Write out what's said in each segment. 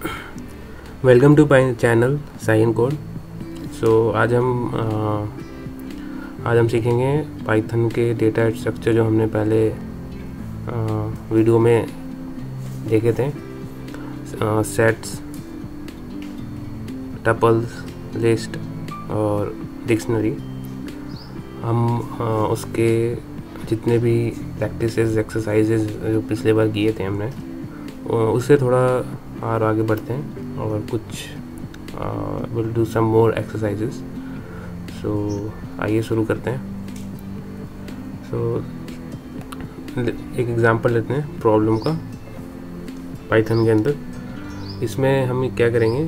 Welcome to my channel sign code. So आज हम सीखेंगे पाइथन के डेटा स्ट्रक्चर जो हमने पहले वीडियो में देखे थे। सेट्स, टपल्स, लिस्ट और डिक्शनरी। हम उसके जितने भी प्रैक्टिसेस एक्सरसाइजेज जो पिछले बार किए थे हमने, उससे थोड़ा और आगे बढ़ते हैं और कुछ will do some more exercises. So आइए शुरू करते हैं। एक एग्जांपल लेते हैं प्रॉब्लम का पाइथन के अंदर। इसमें हम क्या करेंगे,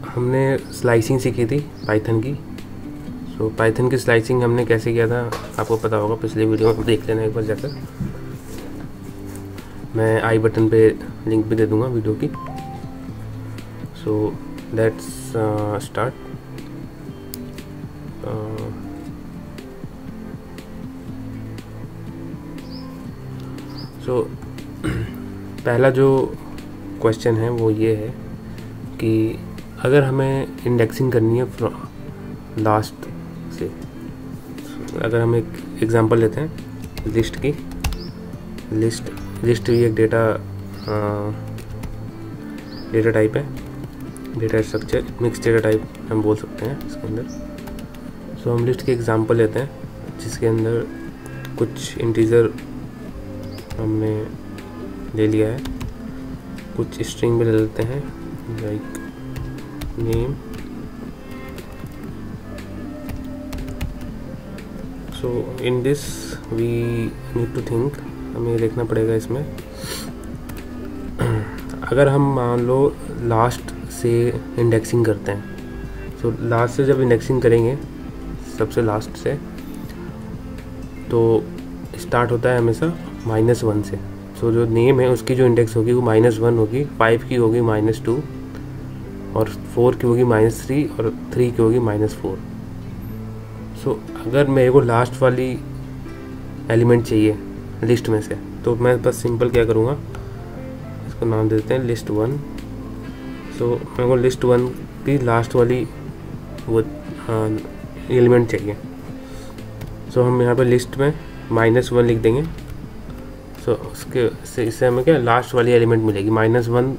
हमने स्लाइसिंग सीखी थी पाइथन की। पाइथन की स्लाइसिंग हमने कैसे किया था आपको पता होगा, पिछले वीडियो में देख लेना एक बार जाकर। मैं आई बटन पे लिंक भी दे दूंगा वीडियो की। So let's start. पहला जो क्वेश्चन है वो ये है कि अगर हमें इंडेक्सिंग करनी है लास्ट से, अगर हम एक एग्जांपल लेते हैं लिस्ट की। लिस्ट भी एक डेटा टाइप है, data structure, mix data type हम बोल सकते हैं इसके अंदर। हम लिस्ट की एग्जांपल लेते हैं जिसके अंदर कुछ इंटीजर हमने ले लिया है, कुछ स्ट्रिंग भी ले लेते हैं like name. In this we need to think, हमें देखना पड़ेगा इसमें। अगर हम मान लो लास्ट से इंडेक्सिंग करते हैं, लास्ट से जब इंडेक्सिंग करेंगे सबसे लास्ट से, तो स्टार्ट होता है हमेशा -1 से। जो नेम है उसकी जो इंडेक्स होगी वो -1 होगी, 5 की होगी -2 और 4 की होगी -3 और 3 की होगी -4। अगर मेरे को लास्ट वाली एलिमेंट चाहिए लिस्ट में से, तो मैं बस सिंपल क्या करूँगा, इसको नाम दे देते हैं list 1। मेरे को list 1 की लास्ट वाली वो एलिमेंट चाहिए। हम यहाँ पर लिस्ट में -1 लिख देंगे। इससे हमें क्या लास्ट वाली एलिमेंट मिलेगी। -1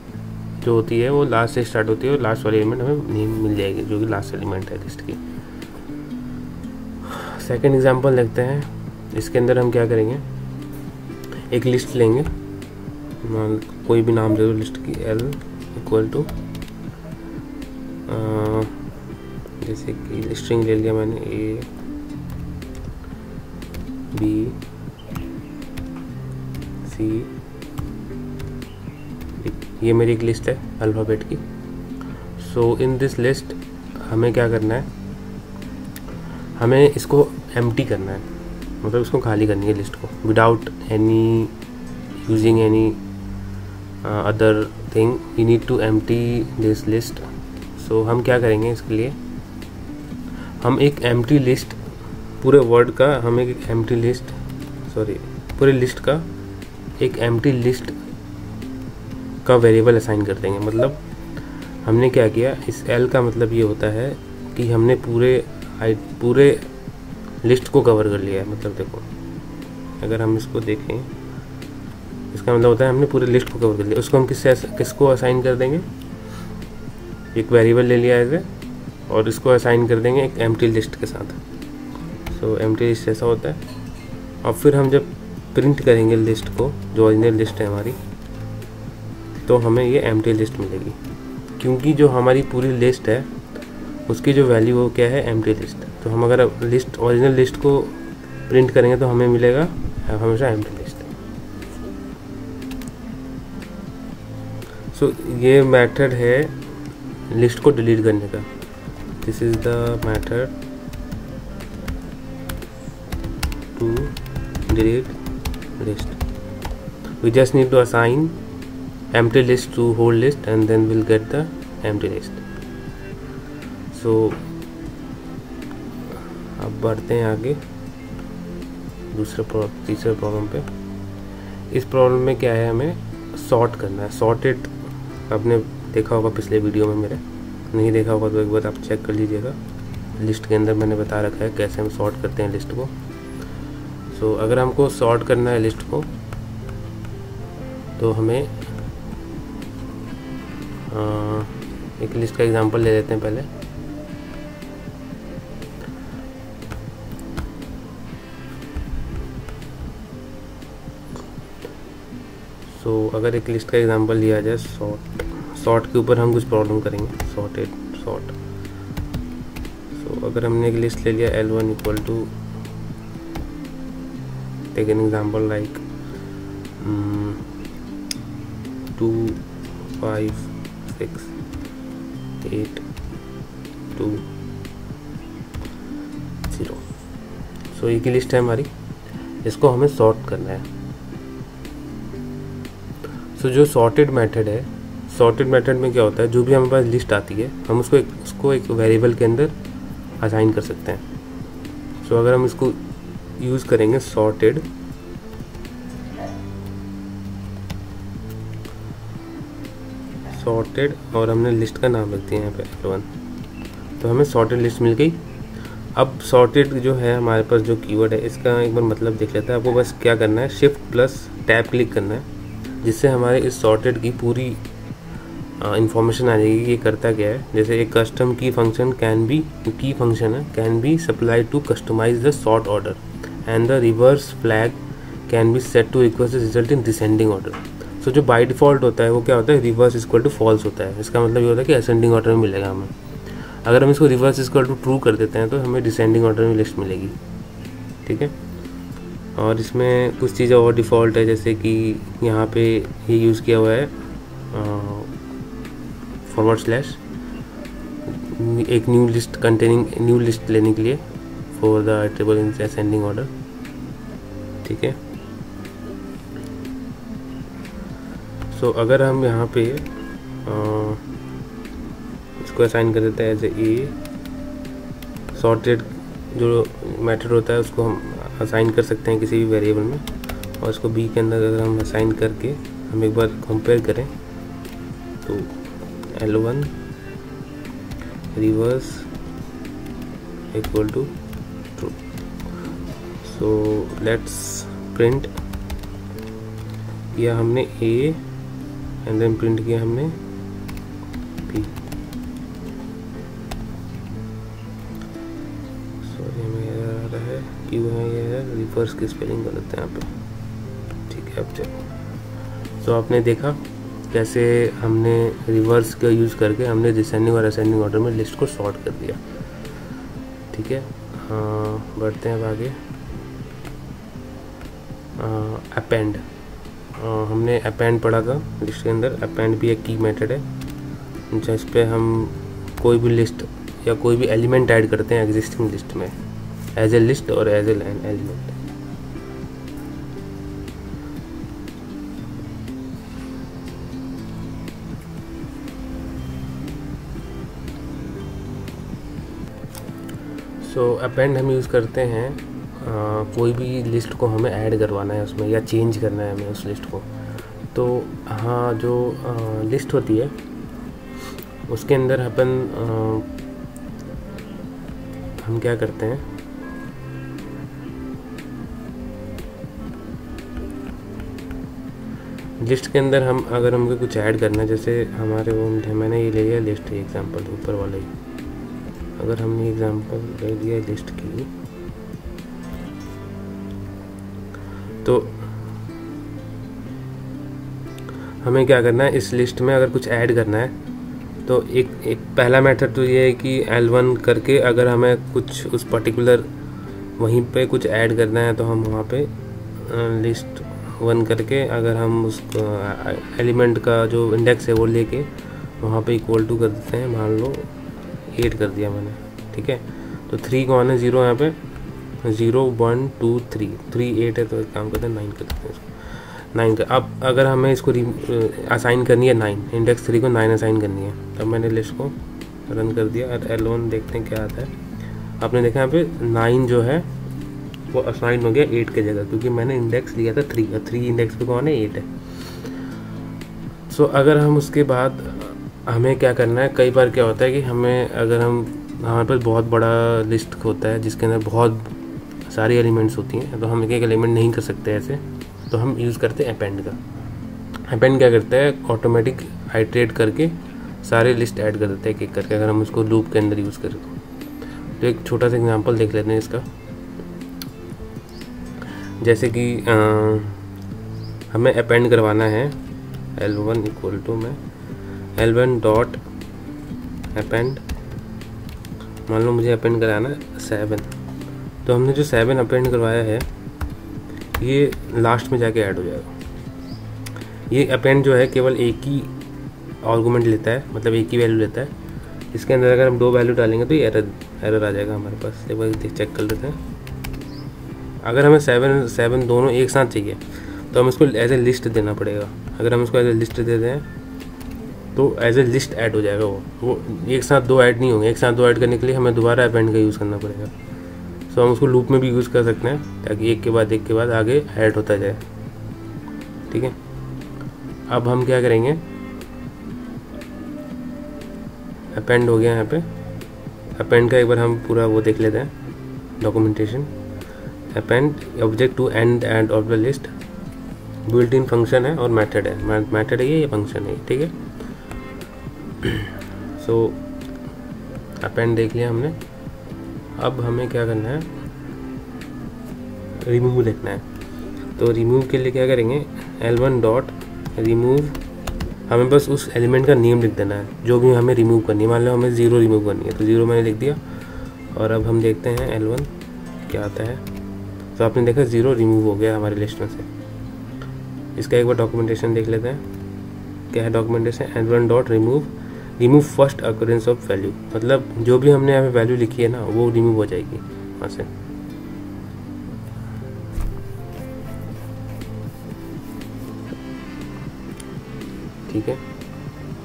जो होती है वो लास्ट से स्टार्ट होती है और लास्ट वाली एलिमेंट हमें नेम मिल जाएगी जो कि लास्ट एलिमेंट है लिस्ट की। सेकेंड एग्जांपल देखते हैं। इसके अंदर हम क्या करेंगे, एक लिस्ट लेंगे, कोई भी नाम दे दो लिस्ट की, L = जैसे कि स्ट्रिंग ले लिया मैंने A B C। ये मेरी एक लिस्ट है अल्फ़ाबेट की। इन दिस लिस्ट हमें क्या करना है, हमें इसको एम्प्टी करना है, मतलब इसको खाली करनी है लिस्ट को, without any using any other thing. We need to empty this list. हम क्या करेंगे इसके लिए, हम एक एम्प्टी लिस्ट, पूरे वर्ड का हम एक एम्प्टी लिस्ट, पूरे लिस्ट का एक एम्प्टी लिस्ट का वेरिएबल असाइन कर देंगे। मतलब हमने क्या किया, इस L का मतलब ये होता है कि हमने पूरे लिस्ट को कवर कर लिया है। मतलब देखो, अगर हम इसको देखें, इसका मतलब होता है हमने पूरे लिस्ट को कवर कर लिया। उसको हम किसको असाइन कर देंगे, एक वेरिएबल ले लिया है और इसको असाइन कर देंगे एक एम्प्टी लिस्ट के साथ। एम्प्टी लिस्ट ऐसा होता है। और फिर हम जब प्रिंट करेंगे लिस्ट को, जो ओरिजिनल लिस्ट है हमारी, तो हमें ये एम्प्टी लिस्ट मिलेगी, क्योंकि जो हमारी पूरी लिस्ट है उसकी जो वैल्यू वो क्या है, एम्प्टी लिस्ट। तो हम अगर ओरिजिनल लिस्ट को प्रिंट करेंगे तो हमें मिलेगा हमेशा एम्प्टी लिस्ट। ये मेथड है लिस्ट को डिलीट करने का। This is the method to delete list. We just need to assign empty list to whole list and then we'll get the empty list. अब बढ़ते हैं आगे तीसरे प्रॉब्लम पे। इस प्रॉब्लम में क्या है, हमें सॉर्ट करना है। सॉर्टेड आपने देखा होगा पिछले वीडियो में मेरे, नहीं देखा होगा तो एक बार आप चेक कर लीजिएगा। लिस्ट के अंदर मैंने बता रखा है कैसे हम सॉर्ट करते हैं लिस्ट को। सो अगर हमको सॉर्ट करना है लिस्ट को तो हमें एक लिस्ट का एग्जांपल ले लेते हैं पहले। सो अगर एक लिस्ट का एग्जांपल लिया जाए सॉर्ट के ऊपर हम कुछ प्रॉब्लम करेंगे। सॉर्ट। सो अगर हमने एक लिस्ट ले लिया L1 equal to, take an example like 2 5 6 8 2 0। So एक ही लिस्ट है हमारी, इसको हमें सॉर्ट करना है। सो जो सॉर्टेड मेथड है, सॉर्टेड मेथड में क्या होता है, जो भी हमारे पास लिस्ट आती है हम उसको एक वेरिएबल के अंदर असाइन कर सकते हैं। सो अगर हम इसको यूज़ करेंगे सॉर्टेड, और हमने लिस्ट का नाम रख दिया यहाँ पे L1, तो हमें सॉर्टेड लिस्ट मिल गई। अब सॉर्टेड जो है हमारे पास जो कीवर्ड है इसका एक बार मतलब देख लेते हैं। आपको बस क्या करना है, शिफ्ट प्लस टैब क्लिक करना है, जिससे हमारे इस सॉर्टेड की पूरी इंफॉर्मेशन आ जाएगी कि ये करता क्या है। जैसे एक custom key function can be supply to customise the sort order and the reverse flag can be set to request result in descending order. So जो बाय डिफ़ॉल्ट होता है वो क्या होता है, रिवर्स इक्वल टू फॉल्स होता है। इसका मतलब ये होता है कि असेंडिंग ऑर्डर में मिलेगा हमें। अगर हम इसको रिवर्स इक्वल टू ट्रू कर देते हैं तो हमें डिसेंडिंग ऑर्डर में लिस्ट मिलेगी। ठीक है, और इसमें कुछ चीज़ें और डिफ़ॉल्ट है, जैसे कि यहाँ पे ये यूज़ किया हुआ है फॉरवर्ड स्लैश, एक न्यू लिस्ट लेने के लिए for the table in ascending order. ठीक है, सो अगर हम यहाँ पे इसको असाइन कर देते हैं एज ए सॉर्टेड जो मेथड होता है उसको हम असाइन कर सकते हैं किसी भी वेरिएबल में, और इसको बी के अंदर अगर हम असाइन करके हम एक बार कंपेयर करें तो L1 reverse equal to true. So let's print किया हमने A एंड देन प्रिंट किया हमने B। सॉरी हमें एरर आ रहा है, क्यों है ये एरर, रिवर्स की स्पेलिंग गलत है यहाँ पे। ठीक है, अब चलो। तो आपने देखा कैसे हमने रिवर्स का यूज़ करके हमने डिसेंडिंग और असेंडिंग ऑर्डर में लिस्ट को सॉर्ट कर दिया। ठीक है, बढ़ते हैं अब आगे। अपेंड, हमने अपेंड पढ़ा था लिस्ट के अंदर। अपेंड भी एक की मेथड है जिस पे हम कोई भी लिस्ट या कोई भी एलिमेंट ऐड करते हैं एग्जिस्टिंग लिस्ट में, एज ए लिस्ट और as a element. So append हम यूज़ करते हैं कोई भी लिस्ट को हमें ऐड करवाना है उसमें या चेंज करना है हमें उस लिस्ट को। तो हाँ, जो लिस्ट होती है उसके अंदर हम क्या करते हैं, लिस्ट के अंदर हम अगर हमको कुछ ऐड करना है, जैसे हमारे वो मैंने ये ले लिया लिस्ट एग्जांपल ऊपर वाला ही, अगर हमने एग्जांपल ले लिया लिस्ट की तो हमें क्या करना है, इस लिस्ट में अगर कुछ ऐड करना है तो एक पहला मेथड तो ये है कि L1 करके अगर हमें कुछ उस पर्टिकुलर वहीं पे कुछ ऐड करना है तो हम वहाँ पे लिस्ट 1 करके अगर हम उस एलिमेंट का जो इंडेक्स है वो लेके वहाँ पे इक्वल टू कर देते हैं। मान लो 8 कर दिया मैंने। ठीक है, तो 3 कौन है, 0 यहाँ पे, 0 1 2 3 8 है, तो एक काम करते हैं 9 कर देते हैं इसको, 9 का। अब अगर हमें इसको असाइन करनी है 9, इंडेक्स 3 को 9 असाइन करनी है, तब मैंने लिस्ट को रन कर दिया और L1 देखते हैं क्या आता है। आपने देखा यहाँ पे 9 जो है वो असाइन हो गया 8 की जगह, क्योंकि मैंने इंडेक्स लिया था 3 और 3 इंडेक्स पे कौन है, 8 है। सो अगर हम उसके बाद हमें क्या करना है, कई बार क्या होता है कि हमें अगर हमारे पास बहुत बड़ा लिस्ट होता है जिसके अंदर बहुत सारी एलिमेंट्स होती हैं, तो हम एक एक एलिमेंट नहीं कर सकते ऐसे, तो हम यूज़ करते हैं अपेंड का। अपेंड क्या करता है, ऑटोमेटिक आइट्रेट करके सारे लिस्ट ऐड कर देते हैं एक एक करके, अगर हम उसको लूप के अंदर यूज़ करें तो एक छोटा सा एग्जांपल देख लेते हैं इसका। जैसे कि हमें अपेंड करवाना है L1 इक्वल टू में L1 डॉट अपेंड, मान लो मुझे अपेंड कराना है 7, तो हमने जो 7 अपेंड करवाया है ये लास्ट में जाके ऐड हो जाएगा। ये अपेंड जो है केवल एक ही आर्गुमेंट लेता है, मतलब एक ही वैल्यू लेता है। इसके अंदर अगर हम 2 वैल्यू डालेंगे तो ये एरर आ जाएगा हमारे पास। एक बार चेक कर लेते हैं। अगर हमें 7 दोनों एक साथ चाहिए तो हम इसको एज ए लिस्ट देना पड़ेगा। अगर हम इसको एज ए लिस्ट दे दें तो एज ए लिस्ट ऐड हो जाएगा। वो एक साथ 2 ऐड नहीं होंगे। एक साथ 2 ऐड करने के लिए हमें दोबारा अपेंड का यूज़ करना पड़ेगा। सो हम उसको लूप में भी यूज़ कर सकते हैं ताकि एक के बाद आगे ऐड होता जाए। ठीक है, अब हम क्या करेंगे, अपेंड हो गया यहाँ पे। अपेंड का एक बार हम पूरा वो देख लेते हैं documentation. Append object to end of the list, built in function है और मेथड है। मेथड है ये फंक्शन है, ठीक है। सो अपेंड देख लिया हमने। अब हमें क्या करना है, रिमूव देखना है। तो रिमूव के लिए क्या करेंगे, L1 डॉट रिमूव, हमें बस उस एलिमेंट का नेम लिख देना है जो भी हमें रिमूव करनी है। मान लो हमें 0 रिमूव करनी है तो 0 मैंने लिख दिया। और अब हम देखते हैं L1 क्या आता है। तो आपने देखा 0 रिमूव हो गया हमारी लिस्ट में से। इसका एक बार डॉक्यूमेंटेशन देख लेते हैं। क्या है documentation, L1 dot remove first occurrence of value, मतलब जो भी हमने यहाँ पे वैल्यू लिखी है ना वो रिमूव हो जाएगी वहाँ से। ठीक है,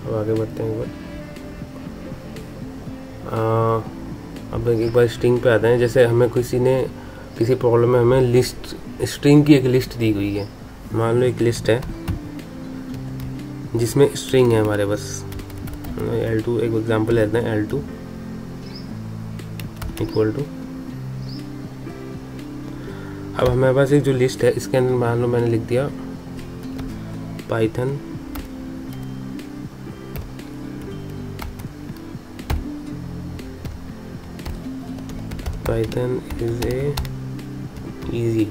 अब आगे बढ़ते हैं। अब एक बार स्ट्रिंग पे आते हैं। जैसे हमें किसी प्रॉब्लम में हमें लिस्ट, स्ट्रिंग की एक लिस्ट दी हुई है। मान लो एक लिस्ट है जिसमें स्ट्रिंग है हमारे बस L2, एक एग्जांपल लेते हैं L2 इक्वल टू। अब हमारे पास एक जो लिस्ट है इसके अंदर मान लो मैंने लिख दिया पाइथन इज ए इजी,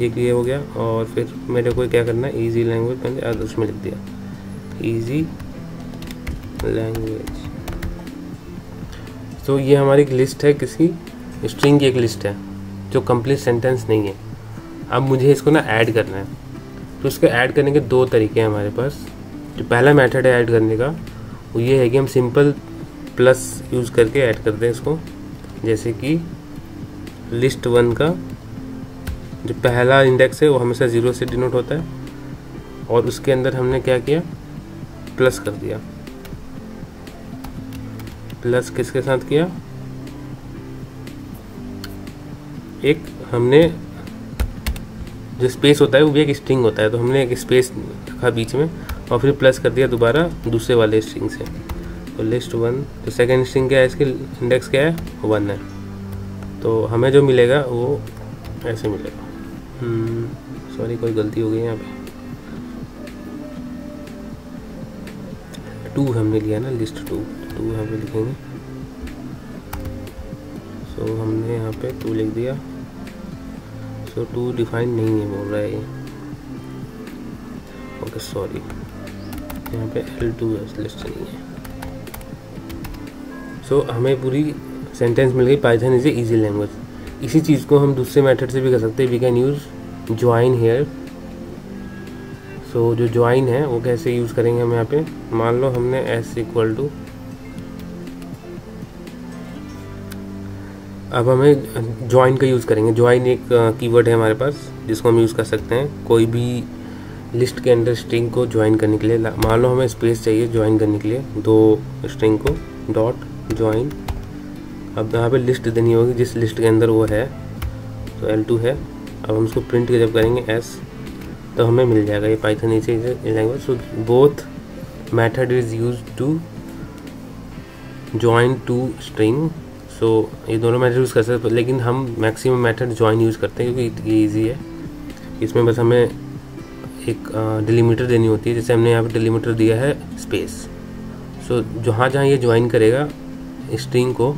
ये हो गया। और फिर मेरे को क्या करना है, इजी लैंग्वेज मैंने उसमें लिख दिया इजी लैंग्वेज। तो ये हमारी एक लिस्ट है, किसी स्ट्रिंग की एक लिस्ट है जो कंप्लीट सेंटेंस नहीं है। अब मुझे इसको ना ऐड करना है। तो इसको ऐड करने के 2 तरीके हैं हमारे पास। जो पहला मेथड है ऐड करने का वो ये है कि हम सिंपल प्लस यूज़ करके ऐड करते हैं इसको। जैसे कि लिस्ट 1 का जो पहला इंडेक्स है वो हमेशा 0 से डिनोट होता है और उसके अंदर हमने क्या किया, प्लस कर दिया। प्लस किसके साथ किया, एक हमने जो स्पेस होता है वो भी एक स्ट्रिंग होता है, तो हमने एक स्पेस रखा बीच में और फिर प्लस कर दिया दोबारा दूसरे वाले स्ट्रिंग से। तो लिस्ट 1, तो सेकेंड स्ट्रिंग क्या है, इसकी इंडेक्स क्या है, 1 है। तो हमें जो मिलेगा वो ऐसे मिलेगा। सॉरी कोई गलती हो गई यहाँ पे, 2 हमने लिया ना, लिस्ट 2 यहाँ पे लिखेंगे। सो हमने यहाँ पे 2 लिख दिया। सो 2 डिफाइन नहीं है बोल रहा है ये, ओके सॉरी, यहाँ पे L2 है, लिस्ट नहीं है। सो हमें पूरी सेंटेंस मिल गई, Python is a easy language. इसी चीज़ को हम दूसरे मेथड से भी कर सकते हैं। We can use join here. So जो ज्वाइन है वो कैसे यूज़ करेंगे हम यहाँ पे, मान लो हमने S इक्वल टू, अब हमें ज्वाइन का यूज़ करेंगे। ज्वाइन एक कीवर्ड है हमारे पास जिसको हम यूज़ कर सकते हैं कोई भी लिस्ट के अंदर स्ट्रिंग को ज्वाइन करने के लिए। मान लो हमें स्पेस चाहिए ज्वाइन करने के लिए 2 स्ट्रिंग को, डॉट ज्वाइन। अब यहाँ पे लिस्ट देनी होगी जिस लिस्ट के अंदर वो है, तो L2 है। अब हम उसको प्रिंट जब करेंगे S, तो हमें मिल जाएगा ये पाइथन नीचे language. So both method is use to join to string. So ये दोनों मेथड यूज़ कर सकते हैं, लेकिन हम मैक्सिमम मेथड ज्वाइन यूज़ करते हैं क्योंकि ये ईजी है। इसमें बस हमें एक डिलीमीटर देनी होती है, जैसे हमने यहाँ पे डिलीमीटर दिया है स्पेस। सो जहाँ जहाँ ये ज्वाइन करेगा स्ट्रिंग को,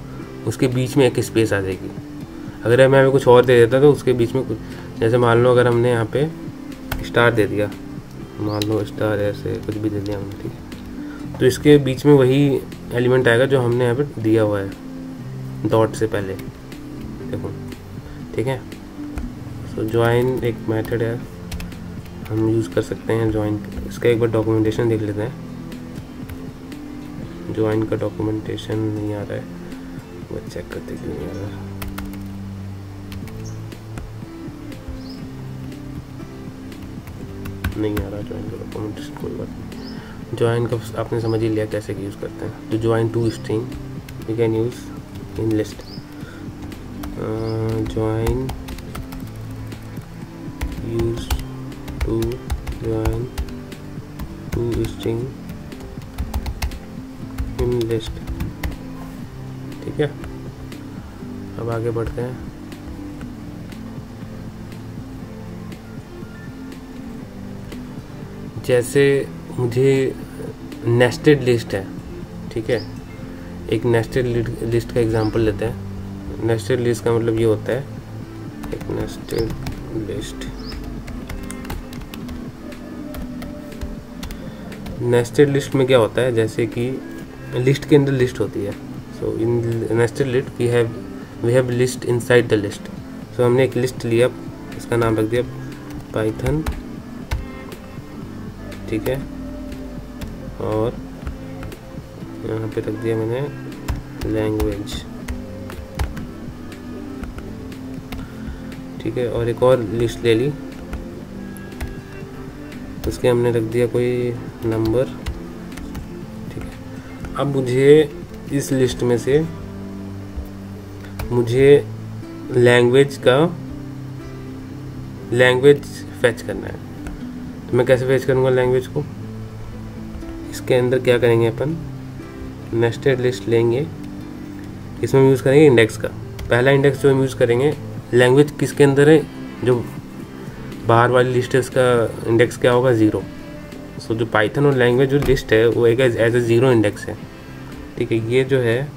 उसके बीच में एक स्पेस आ जाएगी। अगर मैं कुछ और दे देता तो उसके बीच में कुछ, जैसे मान लो अगर हमने यहाँ पे स्टार दे दिया, मान लो स्टार ऐसे कुछ भी दे दिया हमने, ठीक है, तो इसके बीच में वही एलिमेंट आएगा जो हमने यहाँ पे दिया हुआ है डॉट से पहले, देखो, ठीक है। सो ज्वाइन एक मेथड है, हम यूज़ कर सकते हैं ज्वाइन। इसका एक बार डॉक्यूमेंटेशन देख लेते हैं। ज्वाइन का डॉक्यूमेंटेशन नहीं आ रहा है, वो चेक करते क्यों नहीं आ रहा है। नहीं आ रहा ज्वाइन का डॉक्यूमेंटेशन, कोई बात नहीं। ज्वाइन का आपने समझ ही लिया कैसे यूज़ करते हैं। तो join to string we can use in list. Join use to join to string in list, ठीक है। अब आगे बढ़ते हैं। जैसे मुझे नेस्टेड लिस्ट है, ठीक है, एक नेस्टेड लिस्ट का एग्जांपल लेते हैं। नेस्टेड लिस्ट का मतलब ये होता है, एक नेस्टेड लिस्ट, नेस्टेड लिस्ट में क्या होता है, जैसे कि लिस्ट के अंदर लिस्ट होती है। So in nested list we have list inside the list. So हमने एक लिस्ट लिया, इसका नाम रख दिया पाइथन, ठीक है, और यहाँ पे रख दिया मैंने लैंग्वेज, ठीक है, और एक और लिस्ट ले ली, उसके हमने रख दिया कोई नंबर, ठीक है। अब मुझे इस लिस्ट में से मुझे लैंग्वेज फैच करना है। तो मैं कैसे फैच करूँगा लैंग्वेज को? इसके अंदर क्या करेंगे अपन, नेस्टेड लिस्ट लेंगे, इसमें यूज़ करेंगे इंडेक्स का। पहला इंडेक्स जो हम यूज़ करेंगे, लैंग्वेज किसके अंदर है, जो बाहर वाली लिस्ट है उसका इंडेक्स क्या होगा, 0। सो जो पाइथन और लैंग्वेज जो लिस्ट है वो एक एज ए 0 इंडेक्स है, ठीक है। ये जो है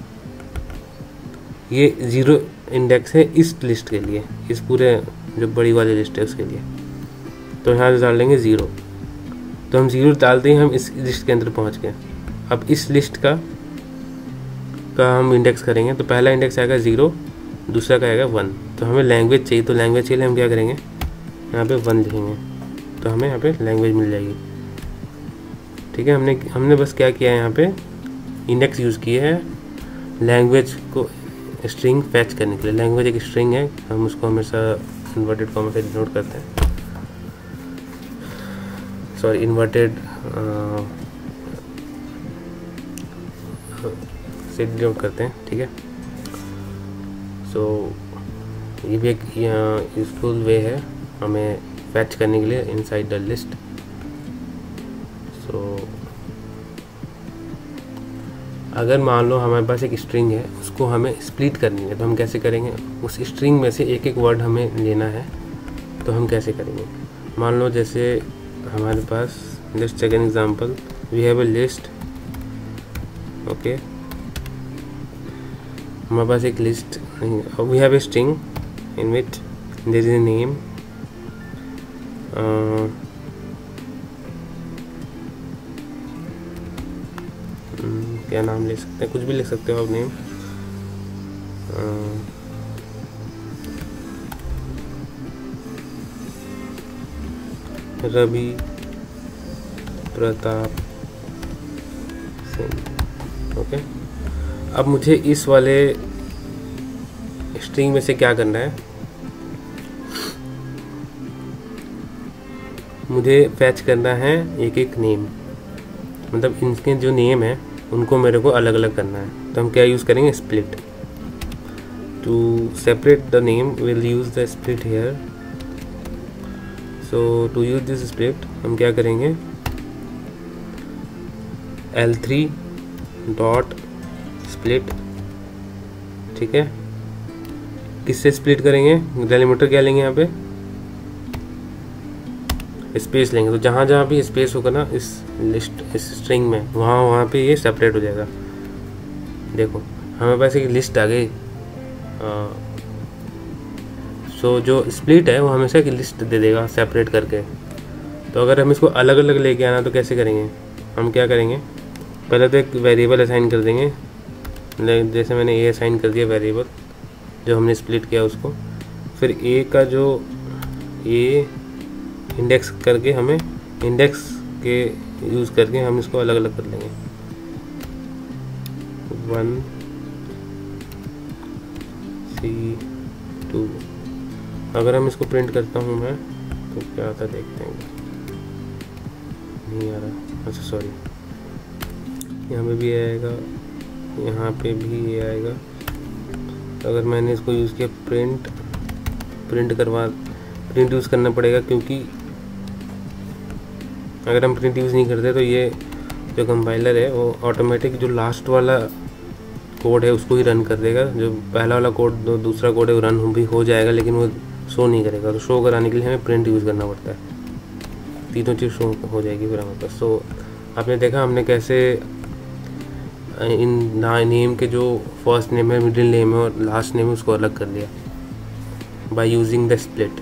ये 0 इंडेक्स है इस लिस्ट के लिए, इस पूरे जो बड़ी वाली लिस्ट है उसके लिए। तो यहाँ से डाल लेंगे 0। तो हम 0 डालते ही हम इस लिस्ट के अंदर पहुँच गए। अब इस लिस्ट का हम इंडेक्स करेंगे, तो पहला इंडेक्स आएगा 0, दूसरा का आएगा 1। तो हमें लैंग्वेज चाहिए, तो लैंग्वेज के लिए हम क्या करेंगे, यहाँ पे 1 लिखेंगे, तो हमें यहाँ पे लैंग्वेज मिल जाएगी, ठीक है। हमने बस क्या किया है, यहाँ पे इंडेक्स यूज़ किए हैं लैंग्वेज को स्ट्रिंग फैच करने के लिए। लैंग्वेज एक स्ट्रिंग है, हम उसको हमेशा इन्वर्टेड कॉमा से डिनोट करते हैं, सॉरी इन्वर्टेड से डिनोट करते हैं, ठीक है। सो ये भी एक यूजफुल वे है हमें फैच करने के लिए इनसाइड द लिस्ट। सो अगर मान लो हमारे पास एक स्ट्रिंग है, उसको हमें स्प्लिट करनी है, तो हम कैसे करेंगे, उस स्ट्रिंग में से एक एक वर्ड हमें लेना है, तो हम कैसे करेंगे। मान लो जैसे हमारे पास, let's take an example, we have a list, okay, हमारे पास एक list, we have a string in which there is a name, क्या नाम ले सकते हैं, कुछ भी लिख सकते हो आप नेम, रवि प्रताप सिंह, ओके। अब मुझे इस वाले स्ट्रिंग में से क्या करना है, मुझे फैच करना है एक एक नेम, मतलब इनके जो नेम है उनको मेरे को अलग अलग करना है। तो हम क्या यूज़ करेंगे, split. To separate the name will use the split here. So to use this split हम क्या करेंगे, L3 डॉट स्प्लिट, ठीक है। किससे स्प्लिट करेंगे, डेलीमीटर क्या लेंगे, यहाँ पे स्पेस लेंगे। तो जहाँ जहाँ भी स्पेस होगा ना इस लिस्ट, इस स्ट्रिंग में, वहाँ पे ये सेपरेट हो जाएगा। देखो हमारे पास एक लिस्ट आ गई। सो जो स्प्लिट है वो हमेशा एक लिस्ट दे देगा सेपरेट करके। तो अगर हम इसको अलग अलग लेके आना तो कैसे करेंगे, हम क्या करेंगे, पहले तो एक वेरिएबल असाइन कर देंगे। जैसे मैंने ए असाइन कर दिया वेरिएबल जो हमने स्प्लिट किया उसको। फिर ए का जो ए इंडेक्स करके, हमें इंडेक्स के यूज़ करके हम इसको अलग अलग कर लेंगे। 1 C2। अगर हम इसको प्रिंट करता हूँ मैं तो क्या आता है देखते हैं। नहीं आ रहा, अच्छा सॉरी, यहाँ पे भी आएगा, यहाँ पे भी ये आएगा। अगर मैंने इसको यूज़ किया प्रिंट यूज़ करना पड़ेगा, क्योंकि अगर हम प्रिंट यूज़ नहीं करते तो ये जो कंपाइलर है वो ऑटोमेटिक जो लास्ट वाला कोड है उसको ही रन कर देगा। जो पहला वाला कोड, दूसरा कोड है वो रन भी हो जाएगा लेकिन वो शो नहीं करेगा। तो शो कराने के लिए हमें प्रिंट यूज़ करना पड़ता है, तीनों चीज़ शो हो जाएगी फिर हमारे पास। सो आपने देखा हमने कैसे इन नेम के जो फर्स्ट नेम है, मिडिल नेम है और लास्ट नेम है उसको अलग कर लिया by using the split.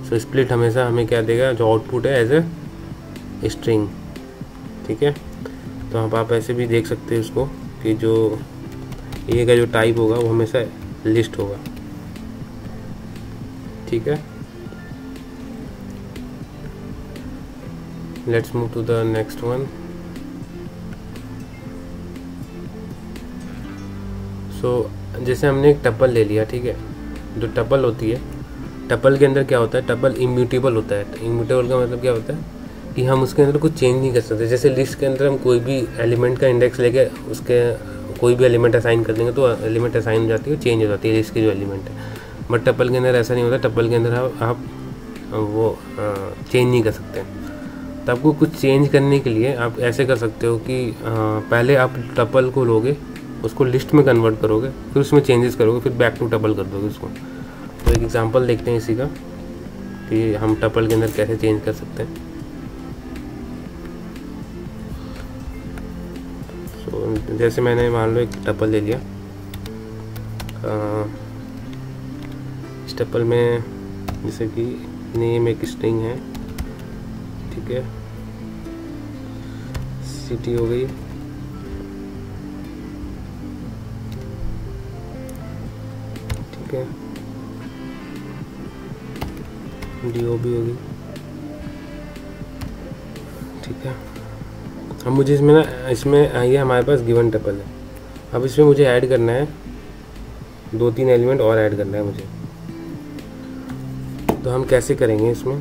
So split हमेशा हमें क्या देगा, जो आउटपुट है एज ए स्ट्रिंग, ठीक है। तो आप ऐसे भी देख सकते हैं उसको कि जो ए का जो टाइप होगा वो हमेशा लिस्ट होगा, ठीक है। Let's move to the next one. So जैसे हमने एक टपल ले लिया, ठीक है। जो टपल होती है, टपल के अंदर क्या होता है, टपल इम्यूटेबल होता है। इम्यूटेबल का मतलब क्या होता है कि हम उसके अंदर कुछ चेंज नहीं कर सकते। जैसे लिस्ट के अंदर हम कोई भी एलिमेंट का इंडेक्स लेके उसके कोई भी एलिमेंट असाइन कर देंगे तो एलिमेंट असाइन हो जाती है, चेंज हो जाती है लिस्ट की जो एलिमेंट है। बट टपल के अंदर ऐसा नहीं होता। टपल के अंदर आप वो चेंज नहीं कर सकते। तो आपको कुछ चेंज करने के लिए आप ऐसे कर सकते हो कि पहले आप टपल को लोगे, उसको लिस्ट में कन्वर्ट करोगे, फिर उसमें चेंजेस करोगे, फिर बैक टू टपल कर दोगे उसको। तो एक एग्जांपल देखते हैं इसी का कि हम टपल के अंदर कैसे चेंज कर सकते हैं। सो जैसे मैंने मान लो एक टपल ले लिया, इस टपल में जैसे कि नेम एक स्ट्रिंग है, ठीक है, सिटी हो गई, ठीक है, डीओ भी होगी, ठीक है। अब मुझे इसमें ये हमारे पास गिवन टपल है। अब इसमें मुझे ऐड करना है 2-3 एलिमेंट और ऐड करना है मुझे। तो हम कैसे करेंगे इसमें,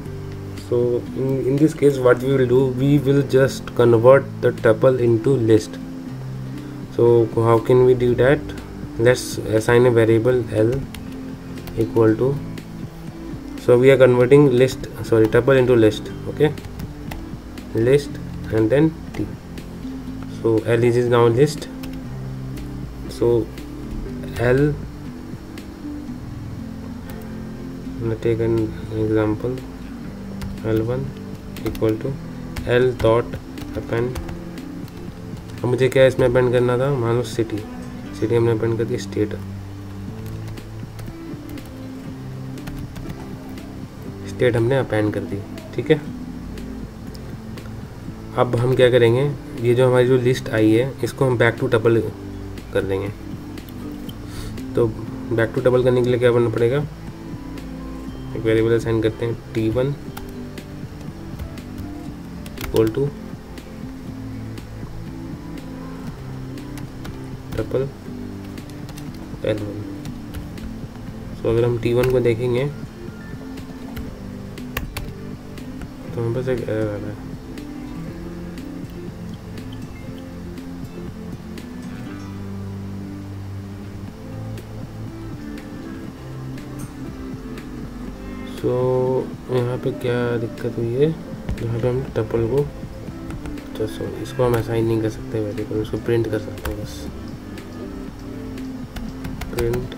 so in this case what we will do, we will just convert the tuple into list. So how can we do that, let's assign a variable l equal to, so we are converting tuple into list, okay, list and then t. So l is now list, so l, I'm going to take an example, l1 equal to l dot append। अब मुझे क्या इसमें append करना था, मान लो city हमने append कर दी, state हमने अपेंड कर दी, ठीक है। अब हम क्या करेंगे, ये जो हमारी जो लिस्ट आई है इसको हम बैक टू टपल कर देंगे। तो बैक टू टपल करने के लिए क्या करना पड़ेगा, एक वेरिएबल असाइन करते हैं t1 equal to tuple l1। तो अगर हम t1 को देखेंगे तो हमें बस एक एरर आ रहा है। सो यहाँ पे क्या दिक्कत हुई है, यहाँ पे हम टपल को इसको हम असाइन नहीं कर सकते वेरिएबल, उसको प्रिंट कर सकते हैं बस। प्रिंट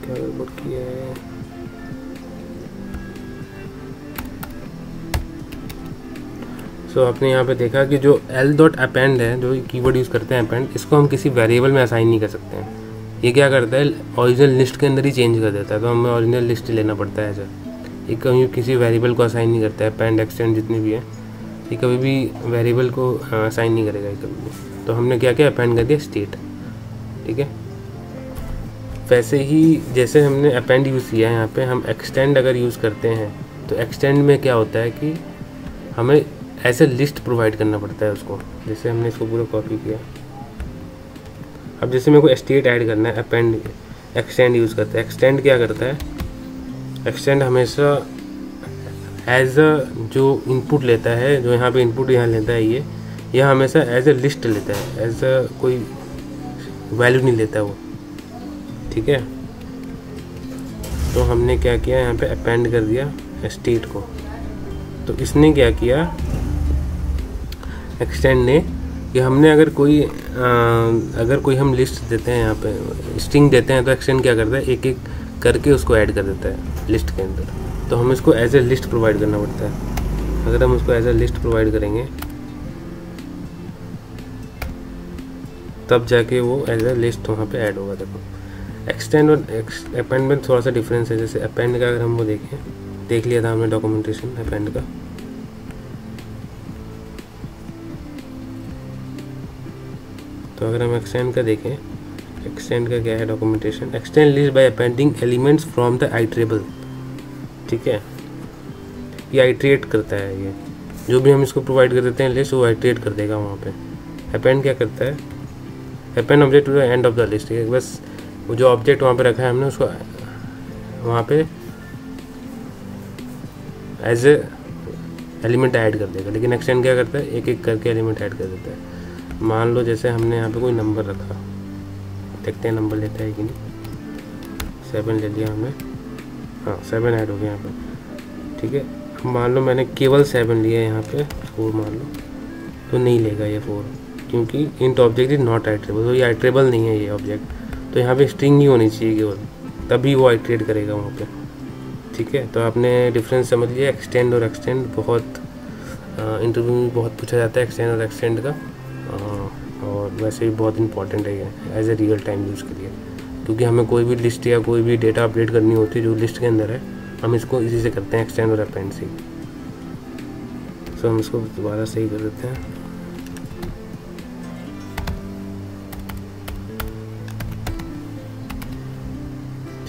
क्या गड़बड़ किया है। सो आपने यहाँ पे देखा कि जो l.append है, जो कीवर्ड यूज़ करते हैं append, इसको हम किसी वेरिएबल में असाइन नहीं कर सकते हैं। ये क्या करता है, ओरिजिनल लिस्ट के अंदर ही चेंज कर देता है, तो हमें ओरिजिनल लिस्ट लेना पड़ता है। ये कभी किसी वेरिएबल को असाइन नहीं करता है। append extend जितनी भी है ये कभी भी वेरिएबल को असाइन नहीं करेगा ये कभी भी। तो हमने क्या किया, append कर दिया स्टेट। ठीक है, वैसे ही जैसे हमने append यूज़ किया है, यहाँ पे हम extend अगर यूज़ करते हैं तो extend में क्या होता है कि हमें ऐसे लिस्ट प्रोवाइड करना पड़ता है उसको। जैसे हमने इसको पूरा कॉपी किया, अब जैसे मेरे को स्टेट ऐड करना है, append extend यूज़ करते हैं। extend क्या करता है, extend हमेशा एज अ जो इनपुट लेता है, जो यहाँ पे इनपुट यहाँ लेता है, यह हमेशा एज अ लिस्ट लेता है, एज अ कोई वैल्यू नहीं लेता वो। ठीक है, तो हमने क्या किया, यहाँ पे append कर दिया स्टेट को। तो इसने क्या किया, एक्सटेंड ने, कि हमने अगर कोई हम लिस्ट देते हैं, यहाँ पे स्ट्रिंग देते हैं, तो एक्सटेंड क्या करता है, एक एक करके उसको ऐड कर देता है लिस्ट के अंदर। तो हम इसको एज ए लिस्ट प्रोवाइड करना पड़ता है। अगर हम उसको एज ए लिस्ट प्रोवाइड करेंगे तब जाके वो एज ए लिस्ट वहाँ पे ऐड होगा। देखो, एक्सटेंड और append में थोड़ा सा डिफरेंस है। जैसे append का अगर हम वो देख लिया था हमने डॉक्यूमेंटेशन append का। तो अगर हम एक्सटेंड का देखें, एक्सटेंड का क्या है documentation, extend list by appending elements from the iterable. ठीक है, ये आइट्रेट करता है, ये जो भी हम इसको प्रोवाइड कर देते हैं लिस्ट, वो आइट्रेट कर देगा वहाँ पे। अपेंड क्या करता है, append object to the end of the list. ठीक है, बस वो जो ऑब्जेक्ट वहाँ पे रखा है हमने, उसको वहाँ पे एज ए एलिमेंट ऐड कर देगा। लेकिन एक्सटेंड क्या करता है, एक एक करके एलिमेंट ऐड कर देता है। मान लो जैसे हमने यहाँ पे कोई नंबर रखा, देखते हैं नंबर लेता है कि नहीं। 7 ले लिया हमने, हाँ 7 ऐड हो गया यहाँ पे। ठीक है, मान लो मैंने केवल 7 लिया यहाँ पे, 4 मान लो, तो नहीं लेगा ये 4, क्योंकि इंट ऑब्जेक्ट इज नॉट आइट्रेबल। तो ये आइट्रेबल नहीं है ये ऑब्जेक्ट। तो यहाँ पे स्ट्रिंग ही होनी चाहिए केवल, तभी वो आइट्रेट करेगा वहाँ पे। ठीक है, तो आपने डिफरेंस समझ लिया। एक्सटेंड और एक्सटेंड बहुत इंटरव्यू में बहुत पूछा जाता है, एक्सटेंड और एक्सटेंड का। और वैसे भी बहुत इंपॉर्टेंट है ये as a real time use के लिए, क्योंकि हमें कोई भी लिस्ट या कोई भी डेटा अपडेट करनी होती है जो लिस्ट के अंदर है, हम इसको इसी से करते हैं, एक्सटेंड और append से। सो हम इसको दोबारा सही कर देते हैं।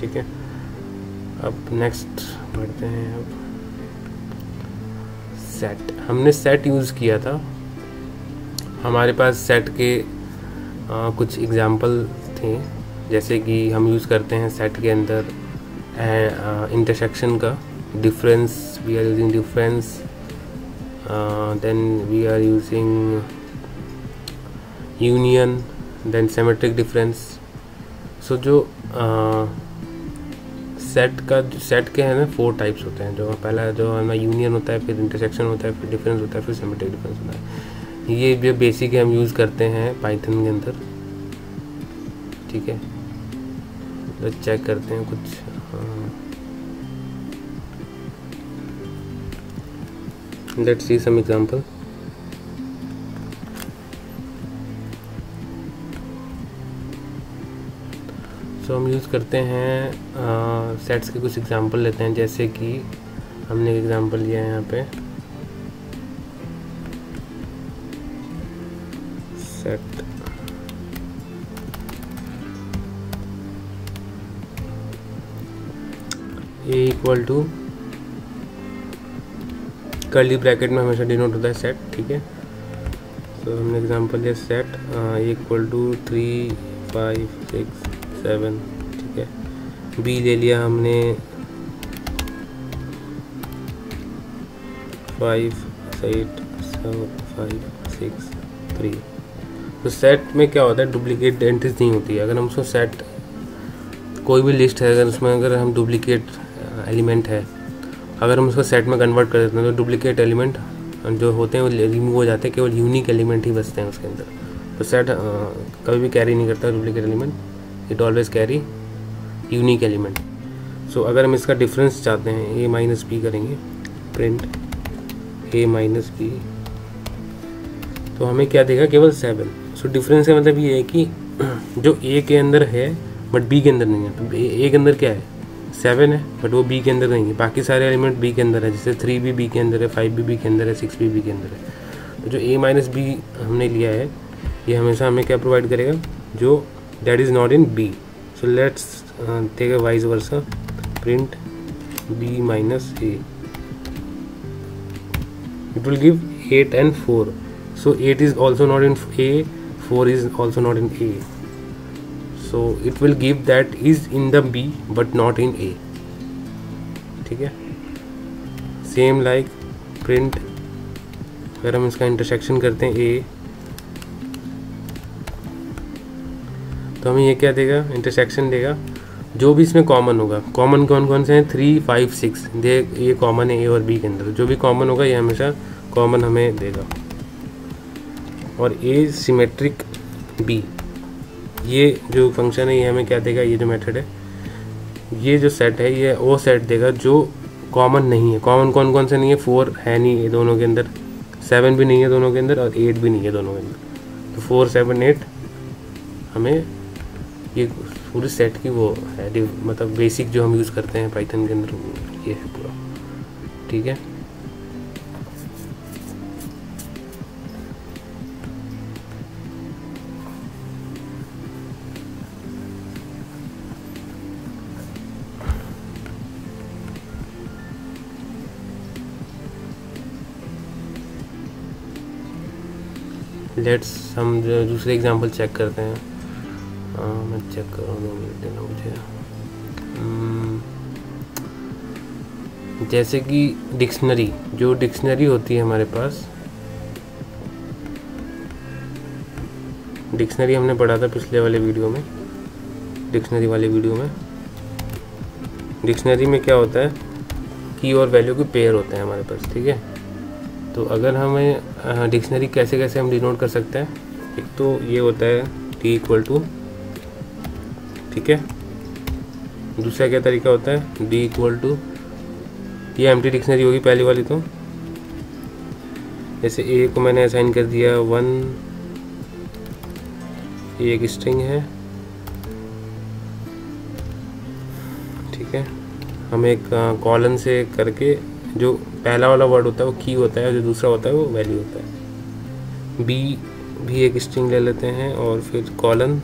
ठीक है, अब नेक्स्ट बढ़ते हैं। अब सेट, हमने सेट यूज़ किया था। हमारे पास सेट के कुछ एग्जाम्पल थे, जैसे कि हम यूज़ करते हैं सेट के अंदर इंटरसेक्शन का, difference, we are using difference, then we are using union, then symmetric difference. So जो सेट के हैं ना 4 टाइप्स होते हैं। जो पहला जो हमारा यूनियन होता है, फिर इंटरसेक्शन होता है, फिर डिफरेंस होता है, फिर सिमेट्रिक डिफरेंस होता है। ये जो बेसिक हम यूज़ करते हैं पाइथन के अंदर। ठीक है, तो चेक करते हैं कुछ। Let's see some example. सो हम यूज़ करते हैं सेट्स के कुछ एग्जांपल लेते हैं। जैसे कि हमने एक एग्जांपल लिया है यहाँ पे, set A equal to, curly bracket में हमेशा डिनोट होता है सेट। ठीक है, तो हमने एग्जांपल लिया सेट ए इक्वल टू 3, 5, 6, 7। ठीक है, बी ले लिया हमने 5 8 7 5 6 3। तो सेट में क्या होता है, डुप्लीकेट एंट्रीज नहीं होती है। अगर हम उसको सेट, कोई भी लिस्ट है अगर उसमें अगर हम डुप्लीकेट एलिमेंट है, अगर हम उसको सेट में कन्वर्ट कर देते हैं तो डुप्लीकेट एलिमेंट जो होते हैं वो रिमूव हो जाते हैं, केवल यूनिक एलिमेंट ही बचते हैं उसके अंदर। तो सेट कभी भी कैरी नहीं करता duplicate element, it always carry unique element. So अगर हम इसका डिफरेंस चाहते हैं, ए माइनस बी करेंगे, प्रिंट ए माइनस बी, तो हमें क्या देगा, केवल 7। सो डिफरेंस का मतलब ये है कि जो ए के अंदर है बट बी के अंदर नहीं है। तो ए के अंदर क्या है, 7 है, बट वो बी के अंदर नहीं है। बाकी सारे एलिमेंट बी के अंदर है, जैसे 3 भी बी के अंदर है, 5 भी बी के अंदर है, 6 भी बी के अंदर है। तो जो ए माइनस बी हमने लिया है, ये हमेशा हमें क्या प्रोवाइड करेगा, जो that is not in B. So let's take a vice versa, print B minus A, it will give 8 and 4. So 8 is also not in A, 4 is also not in A. So it will give that is in the B but not in A. ठीक है, same like print, अगर हम इसका intersection करते हैं A, तो हमें ये क्या देगा, इंटरसेक्शन देगा जो भी इसमें कॉमन होगा। कॉमन कौन कौन से हैं, 3 5 6 दे, ये कॉमन है ए और बी के अंदर। जो भी कॉमन होगा ये हमेशा कॉमन हमें देगा। और ए सिमेट्रिक बी, ये जो फंक्शन है ये हमें क्या देगा, ये जो मेथड है, ये जो सेट है ये वो सेट देगा जो कॉमन नहीं है। कॉमन कौन कौन से नहीं है, 4 है नहीं दोनों के अंदर, 7 भी नहीं है दोनों के अंदर, और 8 भी नहीं है दोनों के अंदर। तो 4 7 8 हमें ये पूरी सेट की वो है, मतलब बेसिक जो हम यूज़ करते हैं पाइथन के अंदर, ये है पूरा। ठीक है, लेट्स हम दूसरे एग्जांपल चेक करते हैं। मैं चेक कर रहा हूँ, 2 मिनट देना मुझे। जैसे कि डिक्शनरी, जो डिक्शनरी होती है हमारे पास, डिक्शनरी हमने पढ़ा था पिछले वाले वीडियो में, डिक्शनरी वाले वीडियो में। डिक्शनरी में क्या होता है, की और वैल्यू के पेयर होते हैं हमारे पास। ठीक है, तो अगर हमें डिक्शनरी कैसे कैसे हम डिनोट कर सकते हैं, एक तो ये होता है टी इक्वल टू, ठीक है। दूसरा क्या तरीका होता है, डी इक्वल टू, ये एम्प्टी डिक्शनरी होगी पहली वाली। तो जैसे ए को मैंने असाइन कर दिया 1, ये एक स्ट्रिंग है, ठीक है। हम एक कॉलन से करके, जो पहला वाला वर्ड होता है वो की होता है, और जो दूसरा होता है वो वैल्यू होता है। बी भी एक स्ट्रिंग ले लेते हैं, और फिर कॉलन,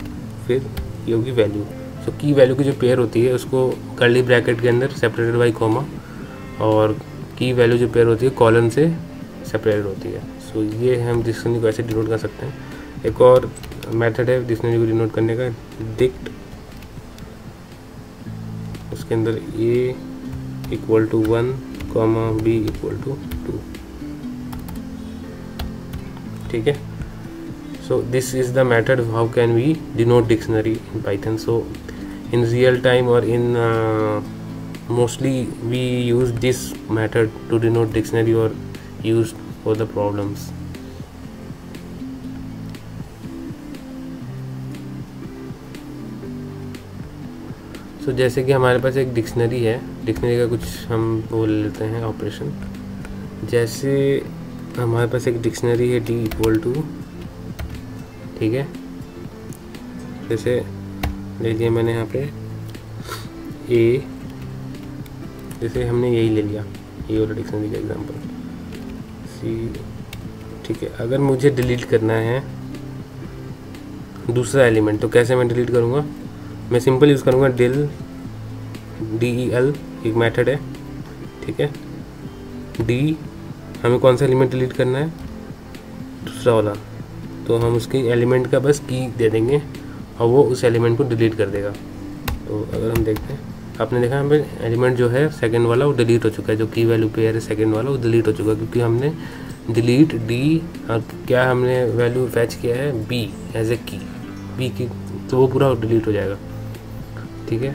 फिर ये होगी वैल्यू। सो की वैल्यू की जो पेयर होती है उसको कर्ली ब्रैकेट के अंदर सेपरेटेड बाई कॉमा, और की वैल्यू जो पेयर होती है कॉलन से सेपरेटेड होती है। सो ये हम डिक्शनरी को ऐसे डिनोट कर सकते हैं। एक और मेथड है डिक्शनरी को डिनोट करने का, डिक्ट, उसके अंदर a equal to 1, b equal to 2, ठीक है। So this is the method how can we denote dictionary in Python. So in real time or in mostly we use this method to denote dictionary or use for the problems. So जैसे कि हमारे पास एक dictionary है, dictionary का कुछ हम बोल लेते हैं ऑपरेशन। जैसे हमारे पास एक डिक्शनरी है डी इक्वल टू, ठीक है, जैसे ले लिया मैंने यहाँ पे ए, जैसे हमने यही ले लिया, ये वाला डिक्शनरी का एग्जांपल सी, ठीक है। अगर मुझे डिलीट करना है दूसरा एलिमेंट, तो कैसे मैं डिलीट करूँगा, मैं सिंपल यूज़ करूँगा del, del एक मेथड है, ठीक है। डी, हमें कौन सा एलिमेंट डिलीट करना है, दूसरा वाला, तो हम उसकी एलिमेंट का बस की दे देंगे और वो उस एलिमेंट को डिलीट कर देगा। तो अगर हम देखते हैं आपने देखा यहाँ पे एलिमेंट जो है सेकंड वाला वो डिलीट हो चुका है, जो की वैल्यू पेयर है सेकंड वाला वो डिलीट हो चुका है, क्योंकि हमने डिलीट डी और क्या हमने वैल्यू फैच किया है बी एज ए की, बी की, तो वो पूरा डिलीट हो जाएगा। ठीक है,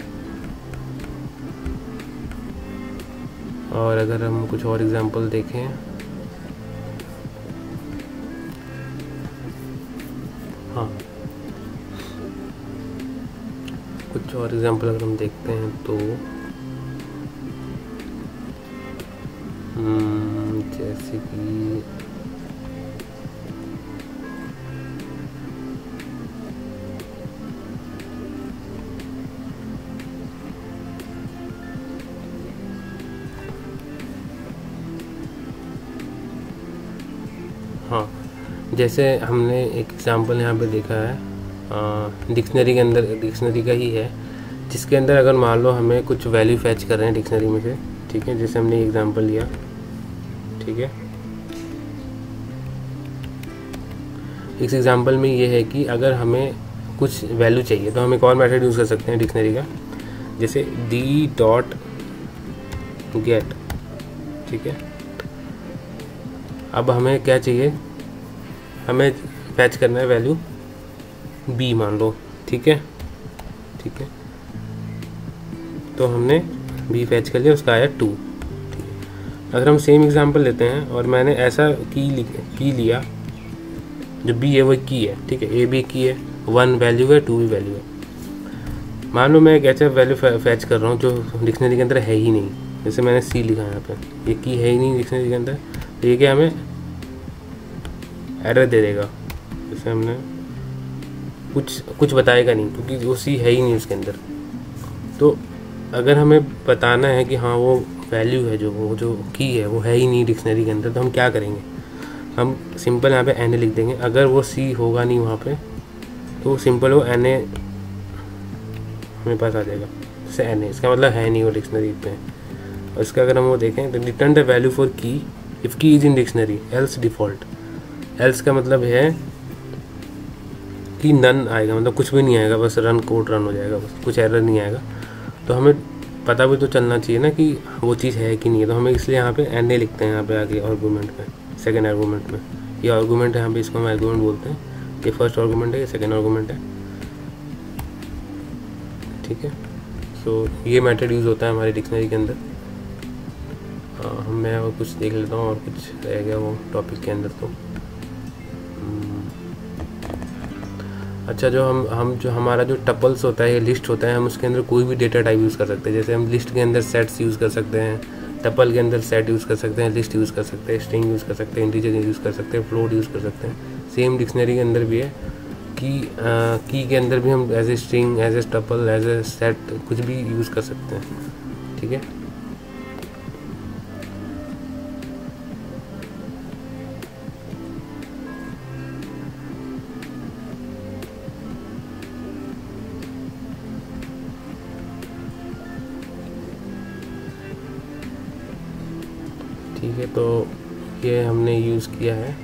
और अगर हम कुछ और एग्जांपल देखें, हाँ कुछ और एग्जांपल अगर हम देखते हैं तो जैसे कि हाँ, जैसे हमने एक एग्जांपल यहाँ पे देखा है डिक्शनरी के अंदर, डिक्शनरी का ही है, जिसके अंदर अगर मान लो हमें कुछ वैल्यू फैच कर रहे हैं डिक्शनरी में से, ठीक है, जैसे हमने एग्जांपल लिया, ठीक है, इस एग्जांपल में ये है कि अगर हमें कुछ वैल्यू चाहिए तो हम एक और मेथड यूज़ कर सकते हैं डिक्शनरी का, जैसे डी डॉट गेट। ठीक है, अब हमें क्या चाहिए, हमें फैच करना है वैल्यू बी मान लो। ठीक है, ठीक है, तो हमने बी फैच कर लिया, उसका आया 2। ठीक है, अगर हम सेम एग्जांपल लेते हैं और मैंने ऐसा की लिया, जो बी है वो की है, ठीक है, ए बी की है, 1 वैल्यू है, 2 भी वैल्यू है। मान लो मैं एक ऐसा वैल्यू फैच कर रहा हूँ जो डिक्शनरी के अंदर है ही नहीं, जैसे मैंने सी लिखा है यहाँ पे, ये की है ही नहीं डिक्शनरी के अंदर, तो ये क्या हमें एरर दे देगा, जैसे हमने कुछ बताएगा नहीं, क्योंकि वो सी है ही नहीं उसके अंदर। तो अगर हमें बताना है कि हाँ वो वैल्यू है, वो जो की है वो है ही नहीं डिक्शनरी के अंदर, तो हम क्या करेंगे, हम सिंपल यहाँ पे एन ए लिख देंगे। अगर वो सी होगा नहीं वहाँ पे तो सिंपल वो एन ए हमें पास आ जाएगा, जैसे एन ए, इसका मतलब है नहीं वो डिक्शनरी पे। और इसका अगर हम वो देखें तो रिटर्न द वैल्यू फॉर की इफ़ की is in dictionary else default. Else का मतलब है कि नन आएगा, मतलब कुछ भी नहीं आएगा, बस रन कोड रन हो जाएगा, बस कुछ एरर नहीं आएगा। तो हमें पता भी तो चलना चाहिए ना कि वो चीज़ है कि नहीं है, तो हमें इसलिए यहाँ पे एन ए लिखते हैं यहाँ पे आगे आर्गूमेंट में, सेकेंड आर्गूमेंट में। ये आर्गूमेंट है, यहाँ पे इसको हम आर्गूमेंट बोलते हैं, ये फर्स्ट आर्गूमेंट है, ये सेकेंड आर्गूमेंट है। ठीक है, सो ये मेथड यूज़ होता है हमारी डिक्शनरी के अंदर। मैं और कुछ देख लेता हूँ और कुछ रह गया वो टॉपिक के अंदर। तो अच्छा, जो हमारा जो टपल्स होता है, लिस्ट होता है, हम उसके अंदर कोई भी डेटा टाइप यूज़ कर सकते हैं। जैसे हम लिस्ट के अंदर सेट्स यूज़ कर सकते हैं, टपल के अंदर सेट यूज़ कर सकते हैं, लिस्ट यूज़ कर सकते हैं, स्ट्रिंग यूज़ कर सकते हैं, इंटीजर यूज़ कर सकते हैं, फ्लोट यूज़ कर सकते हैं। सेम डिक्शनरी के अंदर भी है की के अंदर भी हम as a string, as a tuple, as a set कुछ भी यूज़ कर सकते हैं। ठीक है, ठीक है, तो ये हमने यूज़ किया है।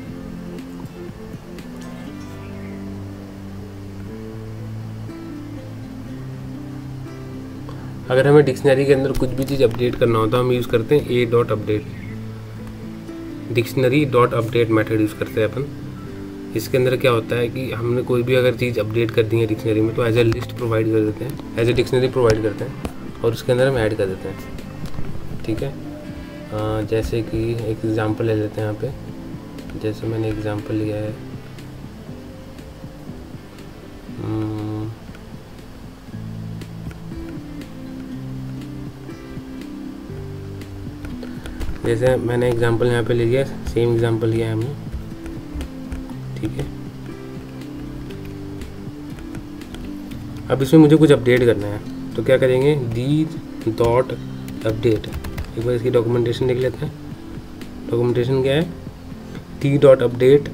अगर हमें डिक्शनरी के अंदर कुछ भी चीज़ अपडेट करना हो तो हम यूज़ करते हैं ए dot update, dictionary dot update method use करते हैं अपन। इसके अंदर क्या होता है कि हमने कोई भी अगर चीज़ अपडेट कर दी है डिक्शनरी में तो एज ए लिस्ट प्रोवाइड कर देते हैं, एज ए डिक्शनरी प्रोवाइड करते हैं और उसके अंदर हम ऐड कर देते हैं। ठीक है, जैसे कि एक एग्ज़ाम्पल ले लेते हैं यहाँ पे, जैसे मैंने एग्ज़ाम्पल लिया है जैसे मैंने एग्ज़ाम्पल यहाँ पे ले लिया, सेम एग्ज़ाम्पल लिया है हमने। ठीक है, अब इसमें मुझे कुछ अपडेट करना है तो क्या करेंगे, डी डॉट अपडेट। एक बार इसकी डॉक्यूमेंटेशन देख लेते हैं। डॉक्यूमेंटेशन क्या है, D dot update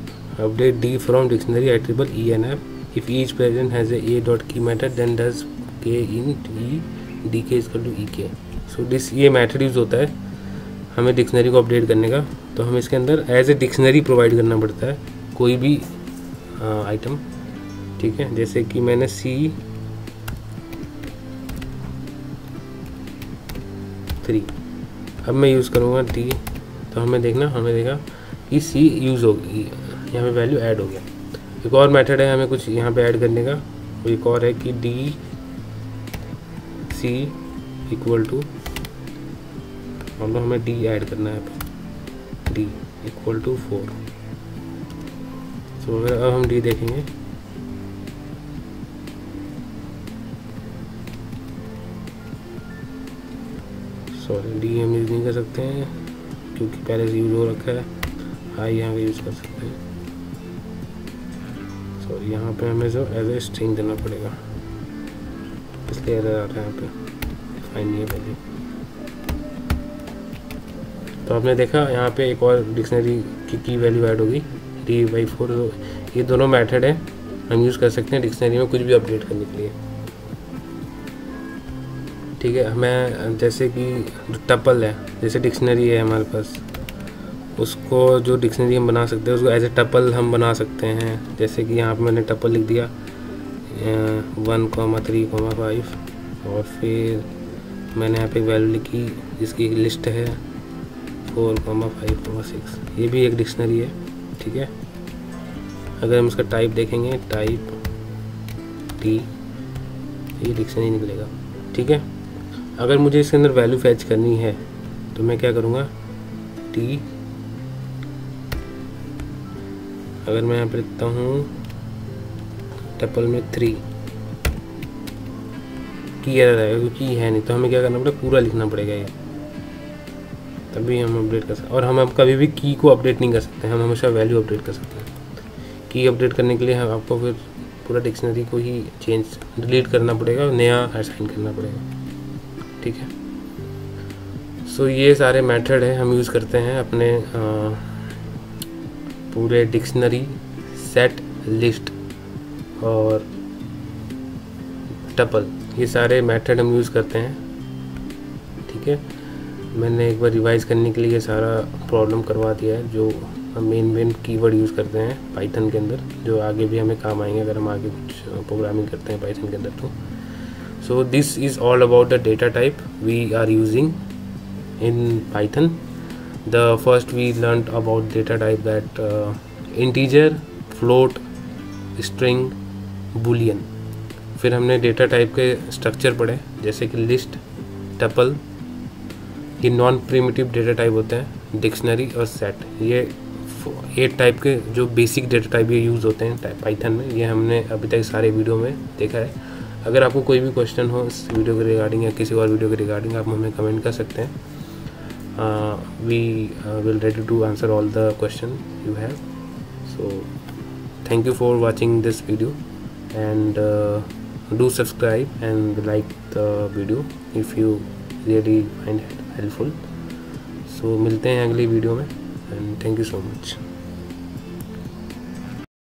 D from dictionary iterable E and F if each present has a dot key method then does k in E D k is to E k. So this ये method use होता है हमें dictionary को update करने का। तो हमें इसके अंदर एज ए डिक्शनरी प्रोवाइड करना पड़ता है कोई भी आइटम। ठीक है, जैसे कि मैंने सी 3। अब मैं यूज़ करूँगा D, तो हमें देखा कि C यूज़ हो गई, यहाँ पे वैल्यू ऐड हो गया। एक और मेथड है हमें कुछ यहाँ पे ऐड करने का, एक और है कि DC इक्वल टू, मतलब हमें D ऐड करना है, D इक्वल टू 4। तो अगर अब हम D देखेंगे, सॉरी D हम यूज़ नहीं कर सकते हैं क्योंकि पहले से यूज़ हो रखा है, आई यहाँ पे यूज़ कर सकते हैं। सॉरी यहाँ पे हमें जो एज ए स्ट्रिंग देना पड़ेगा, इसलिए एरर आ रहा है यहाँ पे, फाइन नहीं है पहले। तो आपने देखा यहाँ पे एक और डिक्शनरी की वैल्यू ऐड होगी D/4। तो ये दोनों मेथड है हम यूज़ कर सकते हैं डिक्शनरी में कुछ भी अपडेट करने के लिए। ठीक है, हमें जैसे कि जो टपल है, जैसे डिक्शनरी है हमारे पास, उसको जो डिक्शनरी हम बना सकते हैं उसको एज ए टपल हम बना सकते हैं। जैसे कि यहाँ पे मैंने टपल लिख दिया 1,3,5 और फिर मैंने यहाँ पे वैल्यू लिखी जिसकी लिस्ट है 4,5,6। ये भी एक डिक्शनरी है। ठीक है, अगर हम इसका टाइप देखेंगे, टाइप T, ये डिक्शनरी निकलेगा। ठीक है, अगर मुझे इसके अंदर वैल्यू फैच करनी है तो मैं क्या करूँगा, T, अगर मैं यहाँ पर लिखता हूँ टपल में 3, की एरर आएगा क्योंकि है नहीं, तो हमें क्या करना पड़ेगा, पूरा लिखना पड़ेगा ये, तभी हम अपडेट कर सकते हैं। और हम अब कभी भी की को अपडेट नहीं कर सकते, हम हमेशा वैल्यू अपडेट कर सकते हैं। की अपडेट करने के लिए हम आपको फिर पूरा डिक्शनरी को ही डिलीट करना पड़ेगा, नया असाइन करना पड़ेगा। ठीक है, सो ये सारे मेथड है हम यूज़ करते हैं अपने पूरे डिक्शनरी, सेट, लिस्ट और टपल, ये सारे मेथड हम यूज़ करते हैं। ठीक है, मैंने एक बार रिवाइज करने के लिए ये सारा प्रॉब्लम करवा दिया है, जो हम मेन कीवर्ड यूज़ करते हैं पाइथन के अंदर, जो आगे भी हमें काम आएंगे अगर हम आगे कुछ प्रोग्रामिंग करते हैं पाइथन के अंदर। तो so this is all about the data type we are using in Python. The first we learned about data type that integer, float, string, boolean. फिर हमने डेटा टाइप के स्ट्रक्चर पढ़े जैसे कि लिस्ट, टपल, ये नॉन प्रिमिटिव डेटा टाइप होते हैं, dictionary और सेट। ये 8 टाइप के जो बेसिक डेटा टाइप ये यूज़ होते हैं पाइथन में, ये हमने अभी तक सारे वीडियो में देखा है। अगर आपको कोई भी क्वेश्चन हो इस वीडियो के रिगार्डिंग या किसी और वीडियो के रिगार्डिंग, आप हमें कमेंट कर सकते हैं। We will ready to answer all the question you have. So thank you for watching this video and do subscribe and like the video if you really find it helpful. So मिलते हैं अगली video में and thank you so much.